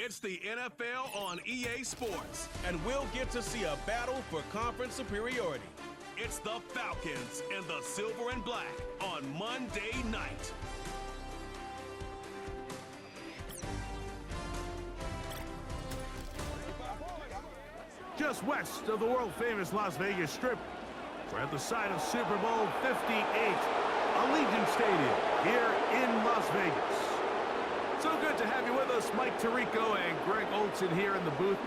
It's the NFL on EA Sports, and we'll get to see a battle for conference superiority. It's the Falcons and the Silver and Black on Monday night. Just west of the world-famous Las Vegas Strip, we're at the site of Super Bowl 58, Allegiant Stadium here in Las Vegas. So good to have you with us, Mike Tirico and Greg Olson here in the booth.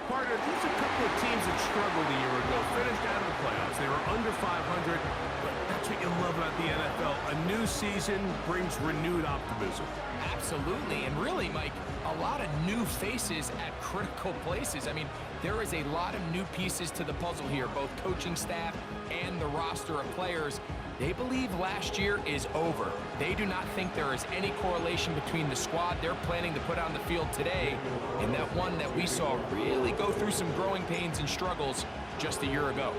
Partner, there's a couple of teams that struggled a year ago, finished out of the playoffs. They were under 500, but that's what you love about the NFL. A new season brings renewed optimism. Absolutely, and really, Mike, a lot of new faces at critical places. I mean, there is a lot of new pieces to the puzzle here, both coaching staff and the roster of players. They believe last year is over. They do not think there is any correlation between the squad they're planning to put on the field today and that one that we saw really go through some growing pains and struggles just a year ago.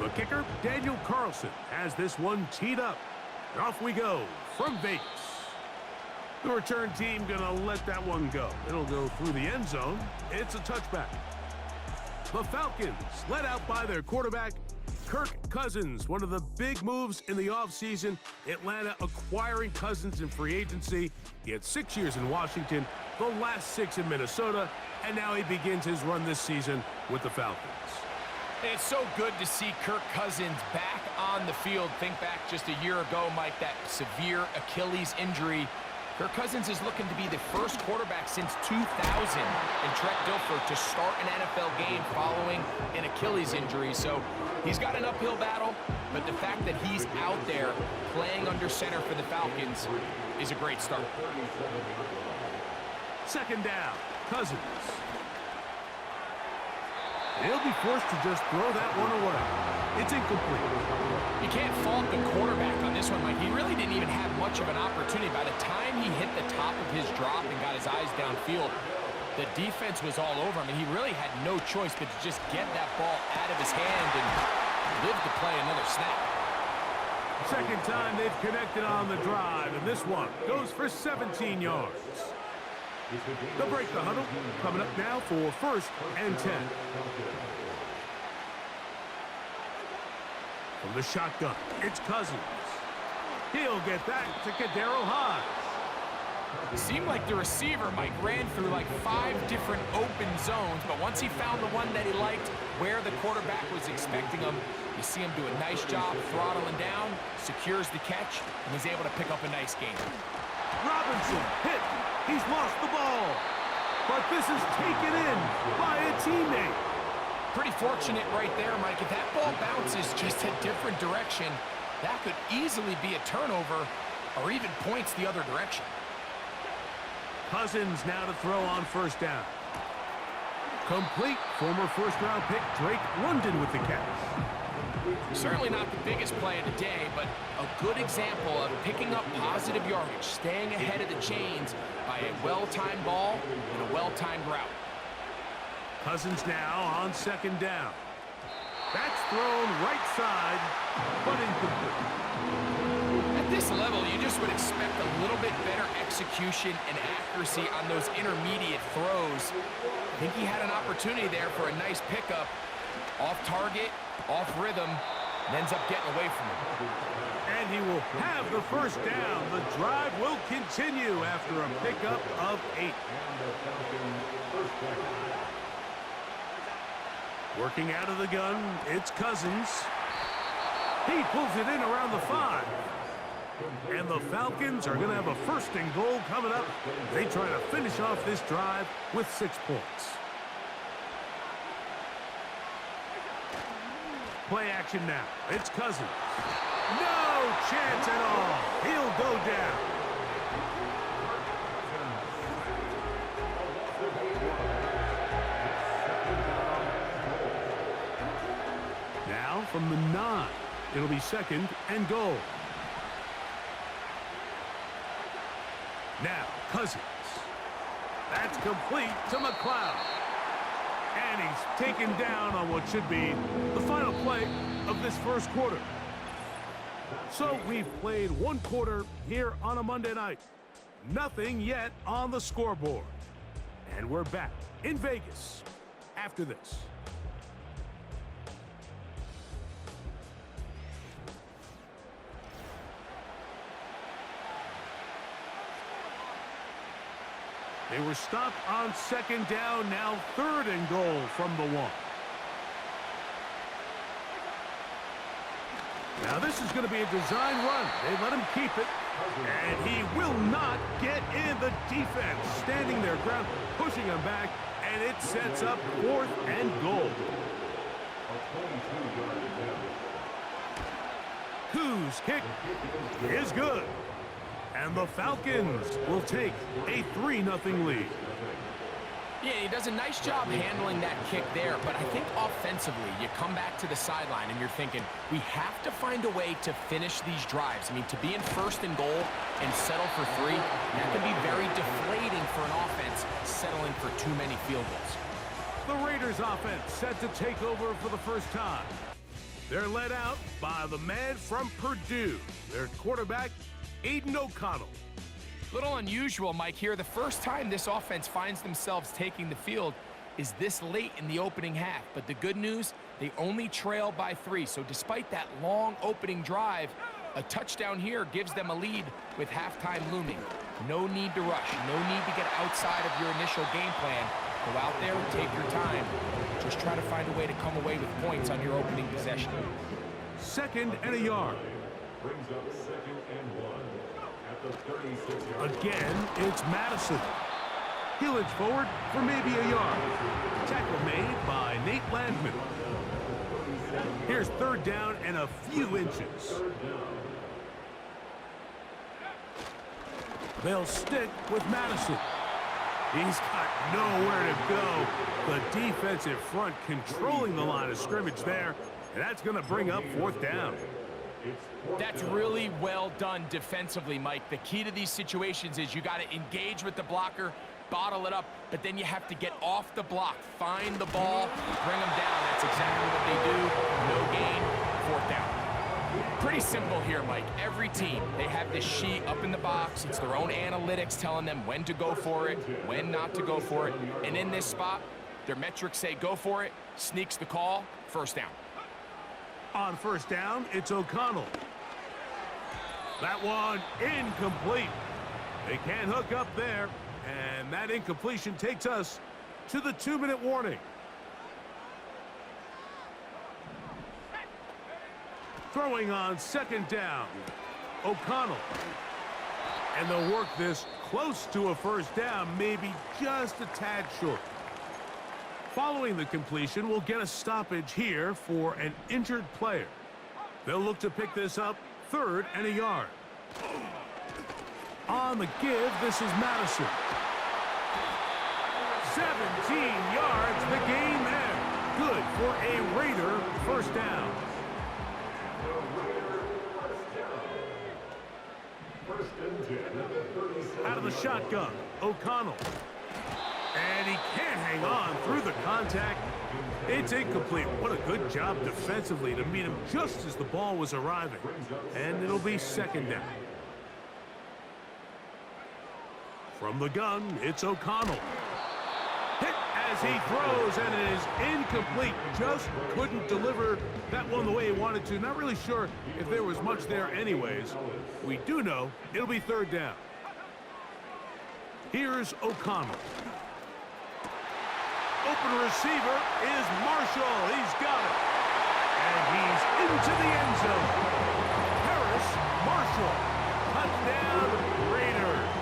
The kicker, Daniel Carlson, has this one teed up. Off we go from Vegas. The return team gonna let that one go. It'll go through the end zone. It's a touchback. The Falcons, led out by their quarterback, Kirk Cousins. One of the big moves in the offseason, Atlanta acquiring Cousins in free agency. He had 6 years in Washington, the last 6 in Minnesota, and now he begins his run this season with the Falcons. It's so good to see Kirk Cousins back on the field. Think back just a year ago, Mike, that severe Achilles injury. Kirk Cousins is looking to be the first quarterback since 2000 in Trent Dilfer to start an NFL game following an Achilles injury. So he's got an uphill battle, but the fact that he's out there playing under center for the Falcons is a great start. Second down, Cousins. He'll be forced to just throw that one away. It's incomplete. You can't fault the quarterback on this one, Mike. He really didn't even have much of an opportunity. By the time he hit the top of his drop and got his eyes downfield, the defense was all over him, and he really had no choice but to just get that ball out of his hand and live to play another snap. Second time they've connected on the drive, and this one goes for 17 yards. They'll break the huddle, coming up now for 1st and 10. From the shotgun, it's Cousins. He'll get that to Kadero Hodge. It seemed like the receiver, Mike, ran through like 5 different open zones, but once he found the one that he liked, where the quarterback was expecting him, you see him do a nice job throttling down, secures the catch, and he's able to pick up a nice gain. Robinson hit. He's lost the ball. But this is taken in by a teammate. Pretty fortunate right there, Mike. If that ball bounces just a different direction, that could easily be a turnover or even points the other direction. Cousins now to throw on 1st down. Complete. Former 1st-round pick Drake London with the catch. Certainly not the biggest play of the day, but a good example of picking up positive yardage, staying ahead of the chains by a well-timed ball and a well-timed route. Cousins now on 2nd down. That's thrown right side, but incomplete. At this level, you just would expect a little bit better execution and accuracy on those intermediate throws. I think he had an opportunity there for a nice pickup. Off target, off rhythm, and ends up getting away from him. And he will have the 1st down. The drive will continue after a pickup of 8. Working out of the gun, it's Cousins. He pulls it in around the 5. And the Falcons are going to have a 1st and goal coming up. They try to finish off this drive with 6 points. Play action now. It's Cousins. No chance at all. He'll go down. Now from the 9, it'll be 2nd and goal. Now Cousins. That's complete to McLeod. And he's taken down on what should be the final play of this 1st quarter. So we've played 1 quarter here on a Monday night. Nothing yet on the scoreboard. And we're back in Vegas after this. They were stopped on second down, now 3rd and goal from the 1. Now this is going to be a design run. They let him keep it, and he will not get in. The defense standing their ground, pushing him back, and it sets up 4th and goal. Koo's kick is good. And the Falcons will take a 3-0 lead. Yeah, he does a nice job handling that kick there, but I think offensively, you come back to the sideline and you're thinking, we have to find a way to finish these drives. I mean, to be in 1st and goal and settle for 3, that can be very deflating for an offense settling for too many field goals. The Raiders offense set to take over for the first time. They're led out by the man from Purdue, their quarterback, Aiden O'Connell. Little unusual, Mike, here. The first time this offense finds themselves taking the field is this late in the opening half. But the good news, they only trail by 3. So despite that long opening drive, a touchdown here gives them a lead with halftime looming. No need to rush. No need to get outside of your initial game plan. Go out there, take your time. Just try to find a way to come away with points on your opening possession. 2nd and a yard. Brings up 2nd and 1 at the 36-yard. Again, it's Madison. He'll inch forward for maybe a yard. Tackle made by Nate Landman. Here's 3rd down and a few inches. They'll stick with Madison. He's got nowhere to go. The defensive front controlling the line of scrimmage there, and that's going to bring up 4th down. That's really well done defensively, Mike. The key to these situations is you got to engage with the blocker, bottle it up, but then you have to get off the block, find the ball, bring them down. That's exactly what they do. No gain, 4th down. Pretty simple here, Mike. Every team, they have this sheet up in the box. It's their own analytics telling them when to go for it, when not to go for it. And in this spot, their metrics say go for it, sneaks the call, 1st down. On 1st down, it's O'Connell. That one incomplete. They can't hook up there, and that incompletion takes us to the 2-minute warning. Throwing on 2nd down, O'Connell. And they'll work this close to a 1st down, maybe just a tad short. Following the completion, we'll get a stoppage here for an injured player. They'll look to pick this up 3rd and a yard. On the give, this is Madison. 17 yards, the gain there. Good for a Raider 1st down. Out of the shotgun, O'Connell. And he can't hang on through the contact. It's incomplete. What a good job defensively to meet him just as the ball was arriving. And it'll be 2nd down. From the gun, it's O'Connell. Hit as he throws, and it is incomplete. Just couldn't deliver that one the way he wanted to. Not really sure if there was much there anyways. We do know it'll be 3rd down. Here's O'Connell. Open receiver is Marshall. He's got it. And he's into the end zone. Harris Marshall. Touchdown, Raiders.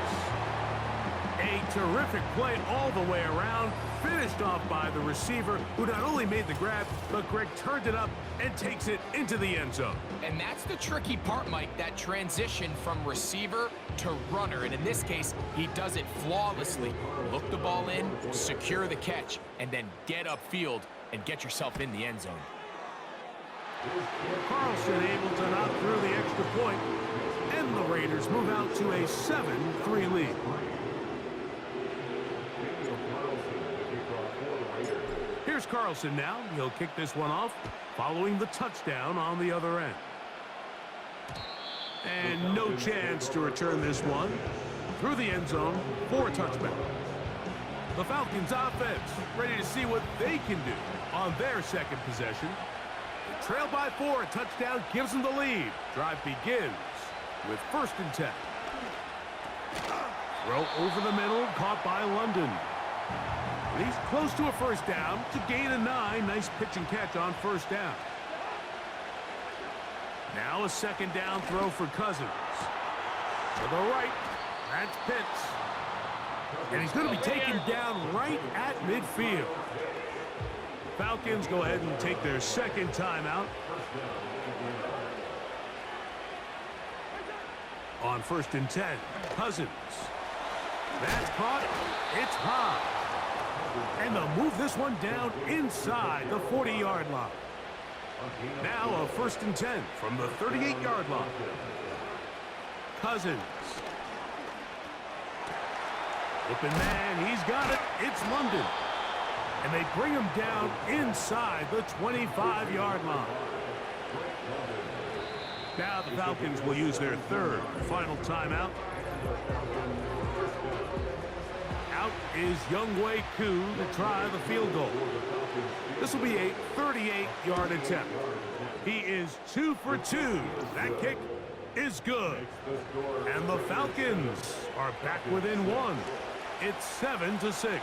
A terrific play all the way around. Finished off by the receiver, who not only made the grab, but Greg turned it up and takes it into the end zone. And that's the tricky part, Mike, that transition from receiver to runner. And in this case, he does it flawlessly. Look the ball in, secure the catch, and then get upfield and get yourself in the end zone. Carlson able to knock through the extra point, and the Raiders move out to a 7-3 lead. Here's Carlson now. He'll kick this one off, following the touchdown on the other end. And no chance to return this one through the end zone for a touchback. The Falcons offense ready to see what they can do on their second possession. They trail by 4. A touchdown gives them the lead. Drive begins with 1st and 10. Throw over the middle, caught by London. And he's close to a 1st down to gain a 9. Nice pitch and catch on 1st down. Now a 2nd down throw for Cousins. To the right, that's Pitts. And he's going to be taken down right at midfield. Falcons go ahead and take their 2nd timeout. On 1st and 10, Cousins. That's caught. It's high. And they'll move this one down inside the 40-yard line. Now a 1st and 10 from the 38-yard line. Cousins. Open man, he's got it. It's London. And they bring him down inside the 25-yard line. Now the Falcons will use their 3rd final timeout. Out is Younghoe Koo to try the field goal. This will be a 38-yard attempt. He is 2 for 2. That kick is good. And the Falcons are back within 1. It's 7-6.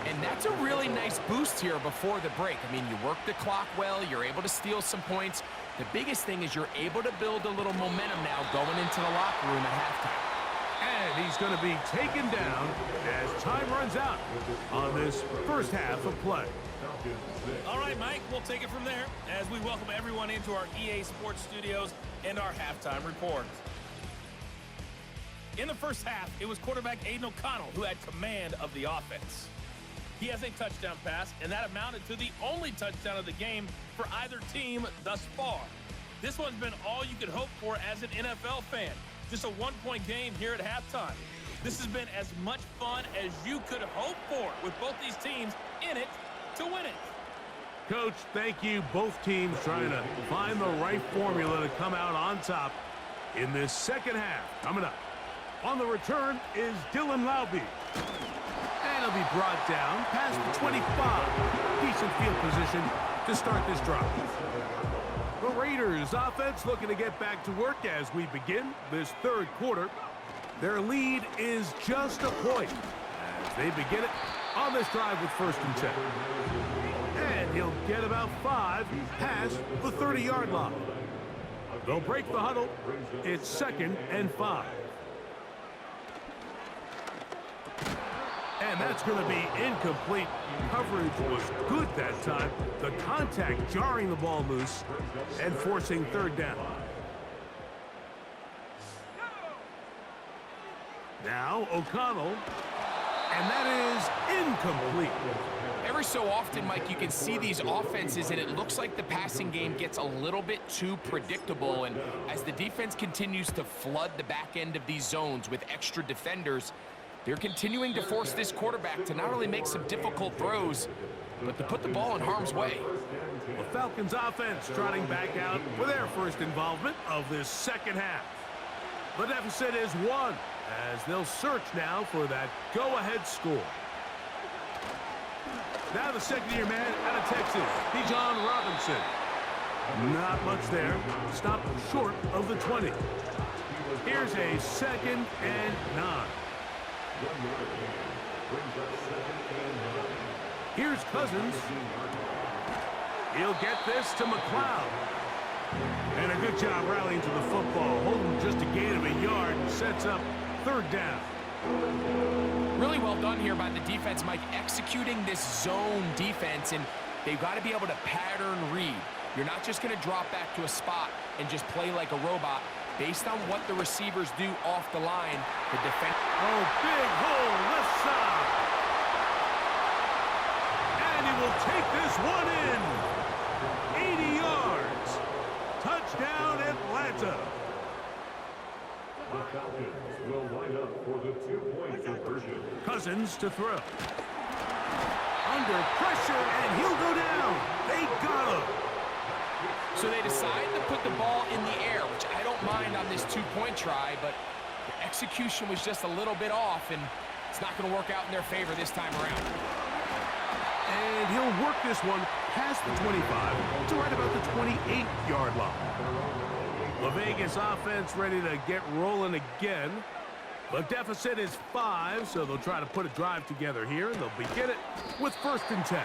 And that's a really nice boost here before the break. I mean, you work the clock well. You're able to steal some points. The biggest thing is you're able to build a little momentum now going into the locker room at halftime. And he's going to be taken down as time runs out on this 1st half of play. All right, Mike, we'll take it from there as we welcome everyone into our EA Sports Studios and our halftime report. In the 1st half, it was quarterback Aiden O'Connell who had command of the offense. He has a touchdown pass, and that amounted to the only touchdown of the game for either team thus far. This one's been all you could hope for as an NFL fan. Just a 1-point game here at halftime. This has been as much fun as you could hope for with both these teams in it to win it. Coach, thank you. Both teams trying to find the right formula to come out on top in this 2nd half. Coming up. On the return is Dylan Laube. And he'll be brought down past the 25. Decent field position to start this drive. The Raiders offense looking to get back to work as we begin this 3rd quarter. Their lead is just a point as they begin it on this drive with 1st and 10. And he'll get about 5 past the 30-yard line. They'll break the huddle. It's 2nd and 5. And that's going to be incomplete. Coverage was good that time. The contact jarring the ball loose and forcing 3rd down. Now O'Connell, and that is incomplete. Every so often, Mike, you can see these offenses, and it looks like the passing game gets a little bit too predictable. And as the defense continues to flood the back end of these zones with extra defenders, they're continuing to force this quarterback to not only make some difficult throws, but to put the ball in harm's way. The Falcons offense trotting back out for their 1st involvement of this 2nd half. The deficit is 1 as they'll search now for that go-ahead score. Now the 2nd-year man out of Texas, Bijan Robinson. Not much there. Stopped short of the 20. Here's a 2nd and 9. Here's Cousins. He'll get this to McLeod. And a good job rallying to the football. Holding just a gain of a yard and sets up 3rd down. Really well done here by the defense, Mike, executing this zone defense, and they've got to be able to pattern read. You're not just going to drop back to a spot and just play like a robot. Based on what the receivers do off the line, the defense... Oh, big hole left side. And he will take this one in. 80 yards. Touchdown, Atlanta. The Falcons will line up for the 2-point conversion. Cousins to throw. Under pressure, and he'll go down. They got him. So they decide to put the ball in the air, which I don't mind on this 2-point try, but the execution was just a little bit off, and It's not going to work out in their favor this time around. And he'll work this one past the 25 to right about the 28-yard line. The Vegas offense ready to get rolling again. The deficit is 5, so they'll try to put a drive together here, and they'll begin it with 1st and 10.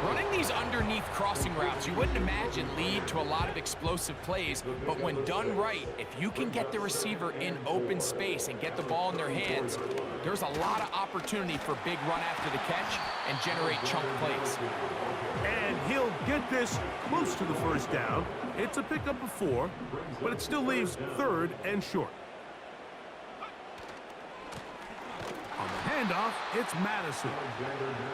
Running these underneath crossing routes, you wouldn't imagine lead to a lot of explosive plays, but when done right, if you can get the receiver in open space and get the ball in their hands, there's a lot of opportunity for big run after the catch and generate chunk plays. And he'll get this close to the 1st down. It's a pickup of 4, but it still leaves 3rd and short. On the handoff, it's Madison.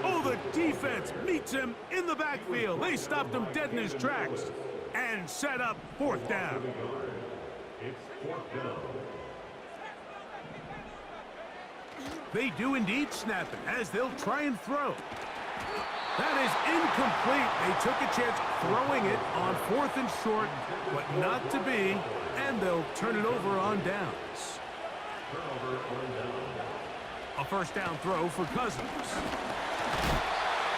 Oh, the defense meets him in the backfield. They stopped him dead in his tracks and set up 4th down. It's 4th down. They do indeed snap it as they'll try and throw. That is incomplete. They took a chance throwing it on 4th and short, but not to be, and they'll turn it over on downs. Turnover on down. A 1st down throw for Cousins.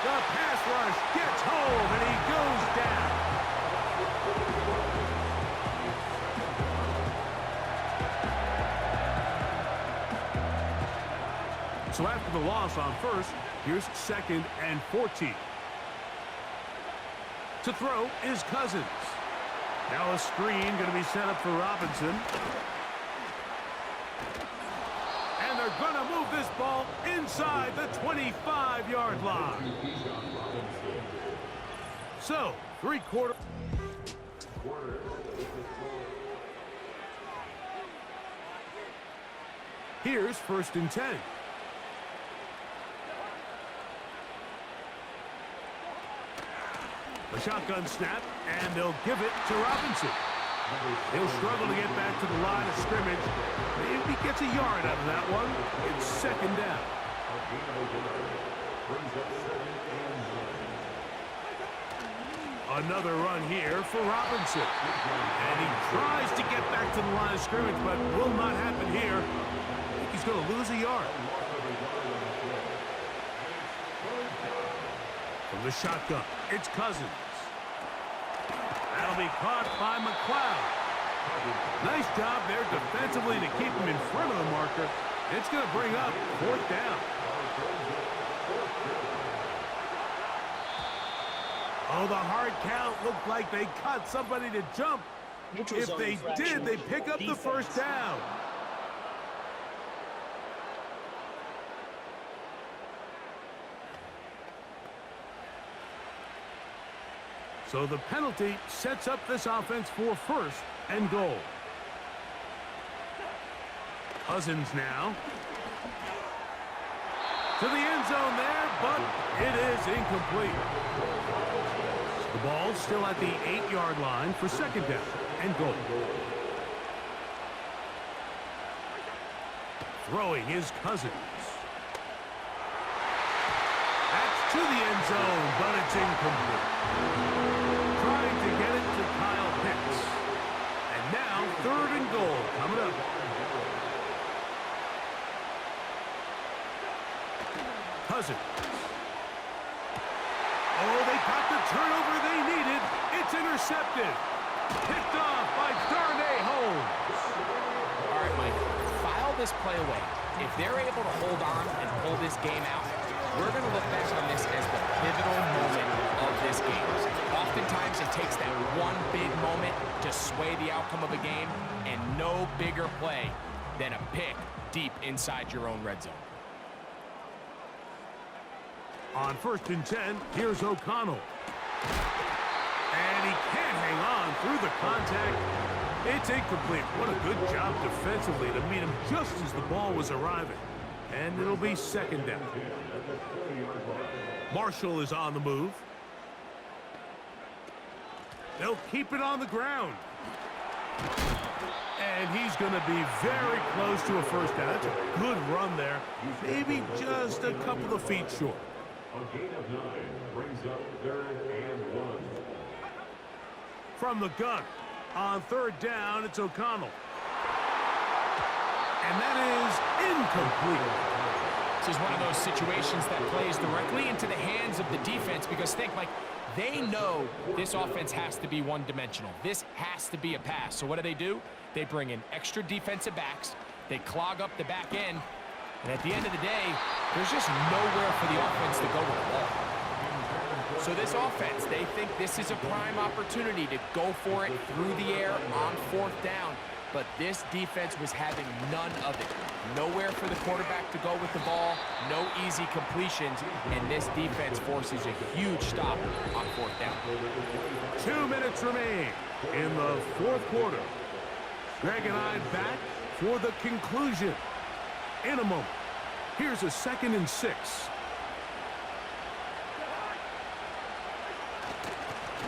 The pass rush gets home, and he goes down. So after the loss on 1st, here's 2nd and 14. To throw is Cousins. Now a screen going to be set up for Robinson. And they're going to move this ball inside the 25-yard line. So, 3/4. Here's 1st and 10. The shotgun snap, and they'll give it to Robinson. He'll struggle to get back to the line of scrimmage. Maybe he gets a yard out of that one. It's 2nd down. Another run here for Robinson. And he tries to get back to the line of scrimmage, but will not happen here. I think he's going to lose a yard. From the shotgun, it's Cousins. That'll be caught by McLeod. Nice job there defensively to keep him in front of the marker. It's going to bring up 4th down. Oh, the hard count looked like they caught somebody to jump. If they did, they pick up the 1st down. So the penalty sets up this offense for 1st and goal. Cousins now. To the end zone there, but it is incomplete. The ball's still at the 8-yard line for 2nd down and goal. Throwing is Cousins. That's to the end zone, but it's incomplete. Trying to get it to Kyle Pitts. And now 3rd and goal coming up. Cousins. Oh, they got the turnover they needed. It's intercepted. Picked off by Darnay Holmes. All right, Mike, file this play away. If they're able to hold on and pull this game out, we're going to look back on this as the pivotal moment of this game. Oftentimes, it takes that one big moment to sway the outcome of a game, and no bigger play than a pick deep inside your own red zone. On 1st and 10, here's O'Connell. And he can't hang on through the contact. It's incomplete. What a good job defensively to meet him just as the ball was arriving. And it'll be 2nd down. Marshall is on the move. They'll keep it on the ground. And he's going to be very close to a 1st down. That's a good run there. Maybe just a couple of feet short. A gain of 9 brings up 3rd and 1. From the gun. On 3rd down, it's O'Connell. And that is incomplete. This is one of those situations that plays directly into the hands of the defense because think, Mike, they know this offense has to be one-dimensional. This has to be a pass. So what do? They bring in extra defensive backs. They clog up the back end. And at the end of the day, there's just nowhere for the offense to go with the ball. So this offense, they think this is a prime opportunity to go for it through the air on 4th down. But this defense was having none of it. Nowhere for the quarterback to go with the ball, no easy completions, and this defense forces a huge stop on 4th down. 2 minutes remain in the 4th quarter. Greg and I back for the conclusion in a moment. Here's a 2nd and 6.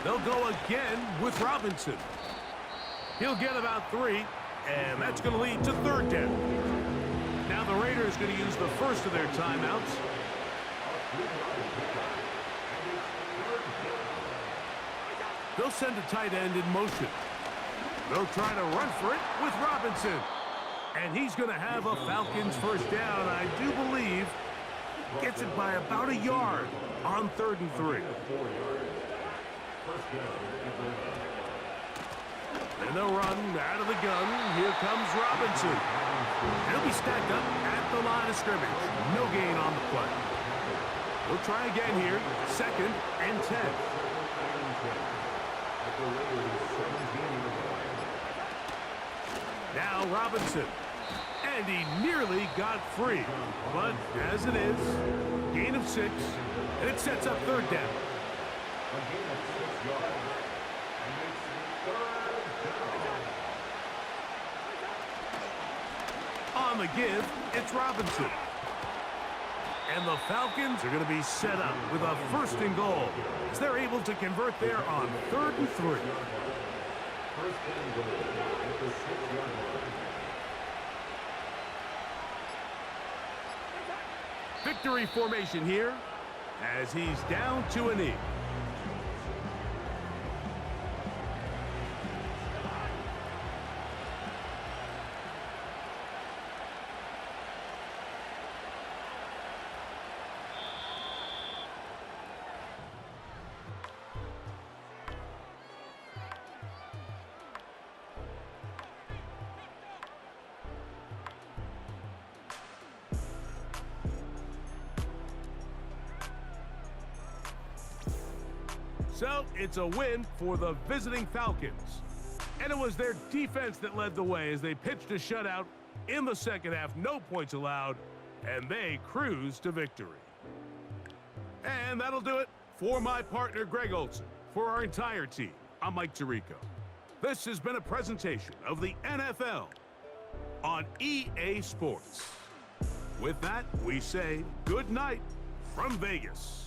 They'll go again with Robinson. He'll get about 3, and that's going to lead to 3rd down. Now the Raiders going to use the first of their timeouts. They'll send a tight end in motion. They'll try to run for it with Robinson. And he's going to have a Falcons first down, I do believe. Gets it by about a yard on 3rd and 3. And they'll run out of the gun. Here comes Robinson. He'll be stacked up at the line of scrimmage. No gain on the play. We'll try again here. 2nd and 10. Now Robinson. And he nearly got free. But as it is, gain of 6. And it sets up 3rd down. A gain of 6 yards. And makes it 3rd down. On the give, it's Robinson. And the Falcons are going to be set up with a 1st and goal as they're able to convert there on 3rd and 3. 1st and goal at the 6-yard line. Victory formation here as he's down to a knee. So it's a win for the visiting Falcons. And it was their defense that led the way as they pitched a shutout in the 2nd half. No points allowed, and they cruised to victory. And that'll do it for my partner, Greg Olson. For our entire team, I'm Mike Tirico. This has been a presentation of the NFL on EA Sports. With that, we say good night from Vegas.